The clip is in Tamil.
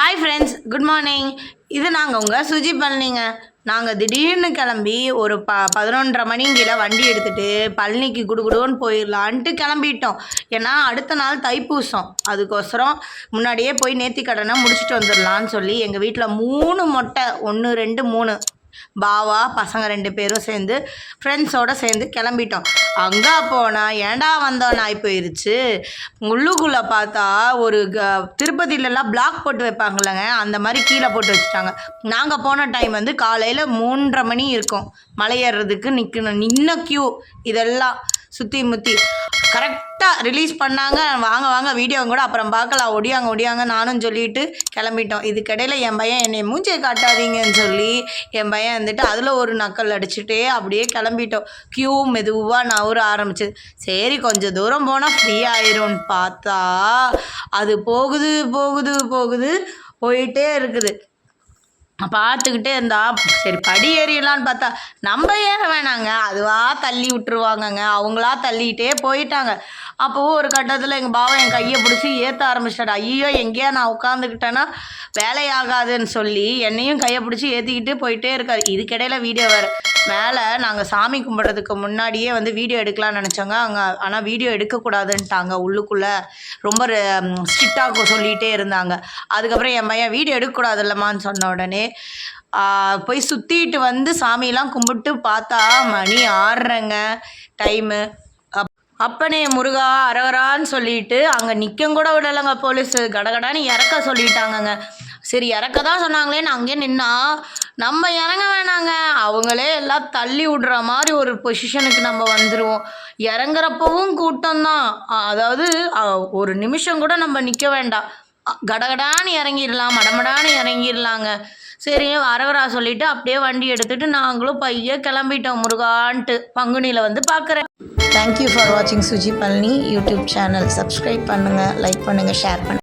Hi friends, good morning. இது நாங்கள் உங்கள் சுஜி பழனிங்க. நாங்கள் திடீர்னு கிளம்பி ஒரு 11:30 மணிங்கில வண்டி எடுத்துகிட்டு பழனிக்கு குடுகுடுன்னு போயிடலான்ட்டு கிளம்பிட்டோம். ஏன்னா அடுத்த நாள் தைப்பூசம். அதுக்கோசரம் முன்னாடியே போய் நேர்த்திக்கடனை முடிச்சுட்டு வந்துடலான்னு சொல்லி எங்கள் வீட்டில் 3 மொட்டை, 1 2 3 பாவா பசங்க 2 பேரும் சேர்ந்து ஃப்ரெண்ட்ஸோடு சேர்ந்து கிளம்பிட்டோம். அங்கே போனால் ஏண்டா வந்தோன்னு ஆகி போயிடுச்சு. உள்ளுக்குள்ளே பார்த்தா ஒரு திருப்பதியிலலாம் பிளாக் போட்டு வைப்பாங்களேங்க, அந்த மாதிரி கீழே போட்டு வச்சுட்டாங்க. நாங்கள் போன டைம் வந்து காலையில் 3:30 மணி இருக்கும். மலை ஏறுறதுக்கு நின்ன க்யூ. இதெல்லாம் சுற்றி முற்றி கரெக்டாக ரிலீஸ் பண்ணாங்க. வாங்க வாங்க வீடியோ கூட அப்புறம் பார்க்கலாம், ஒடியாங்க நானும் சொல்லிட்டு கிளம்பிட்டோம். இதுக்கிடையில் என் பையன் என்னை மூஞ்சியை காட்டாதீங்கன்னு சொல்லி என் பையன் வந்துட்டு அதில் ஒரு நக்கல் அடிச்சுட்டே அப்படியே கிளம்பிட்டோம். க்யூ மெதுவாக நவர ஆரம்பிச்சிது. சரி கொஞ்சம் தூரம் போனால் ஃப்ரீ ஆயிரும்னு பார்த்தா அது போயிட்டே இருக்குது. பார்த்துக்கிட்டே இருந்தா சரி படி ஏறிடலான்னு பார்த்தா நம்ம ஏற வேணாங்க, அதுவாக தள்ளி விட்டுருவாங்கங்க. அவங்களா தள்ளிகிட்டே போயிட்டாங்க. அப்போது ஒரு கட்டத்தில் எங்கள் பாவா என் கையை பிடிச்சி ஏற்ற ஆரம்பிச்சிட்டாரு. ஐயோ எங்கேயா நான் உட்காந்துக்கிட்டேன்னா வேலையாகாதுன்னு சொல்லி என்னையும் கையை பிடிச்சி ஏற்றிக்கிட்டு போயிட்டே இருக்காரு. இதுக்கிடையில் வீடியோ வேறு. மேலே நாங்கள் சாமி கும்பிட்றதுக்கு முன்னாடியே வந்து வீடியோ எடுக்கலாம்னு நினச்சோங்க. ஆனால் வீடியோ எடுக்கக்கூடாதுன்ட்டாங்க. உள்ளுக்குள்ளே ரொம்ப ஸ்ட்ரிக்டாக சொல்லிகிட்டே இருந்தாங்க. அதுக்கப்புறம் என் பையன் வீடியோ எடுக்கக்கூடாது இல்லைம்மான்னு சொன்ன உடனே போய் சுற்றிட்டு வந்து சாமியெல்லாம் கும்பிட்டு பார்த்தா மணி 6:30ங்க டைமு. அப்பனே முருகா அரகரான்னு சொல்லிட்டு அங்கே நிற்கும் கூட விடலைங்க போலீஸு. கடகடான்னு இறக்க சொல்லிட்டாங்கங்க. சரி இறக்க தான் சொன்னாங்களேன்னு அங்கேயே நின்னா நம்ம இறங்க வேணாங்க, அவங்களே எல்லாம் தள்ளி விடுற மாதிரி ஒரு பொசிஷனுக்கு நம்ம வந்துடுவோம். இறங்குறப்பவும் கூட்டம்தான். அதாவது ஒரு நிமிஷம் கூட நம்ம நிற்க வேண்டாம், கடகடான்னு இறங்கிடலாம், மடமடான்னு இறங்கிடலாங்க. சரி அரகரா சொல்லிவிட்டு அப்படியே வண்டி எடுத்துகிட்டு நாங்களும் பைய கிளம்பிட்டோம் முருகான்ட்டு. பங்குனியில் வந்து பார்க்குறேன். தேங்க்யூ ஃபார் வாட்சிங் Suji Palani YouTube channel. Subscribe பண்ணுங்கள், லைக் பண்ணுங்கள், ஷேர் பண்ணுங்கள்.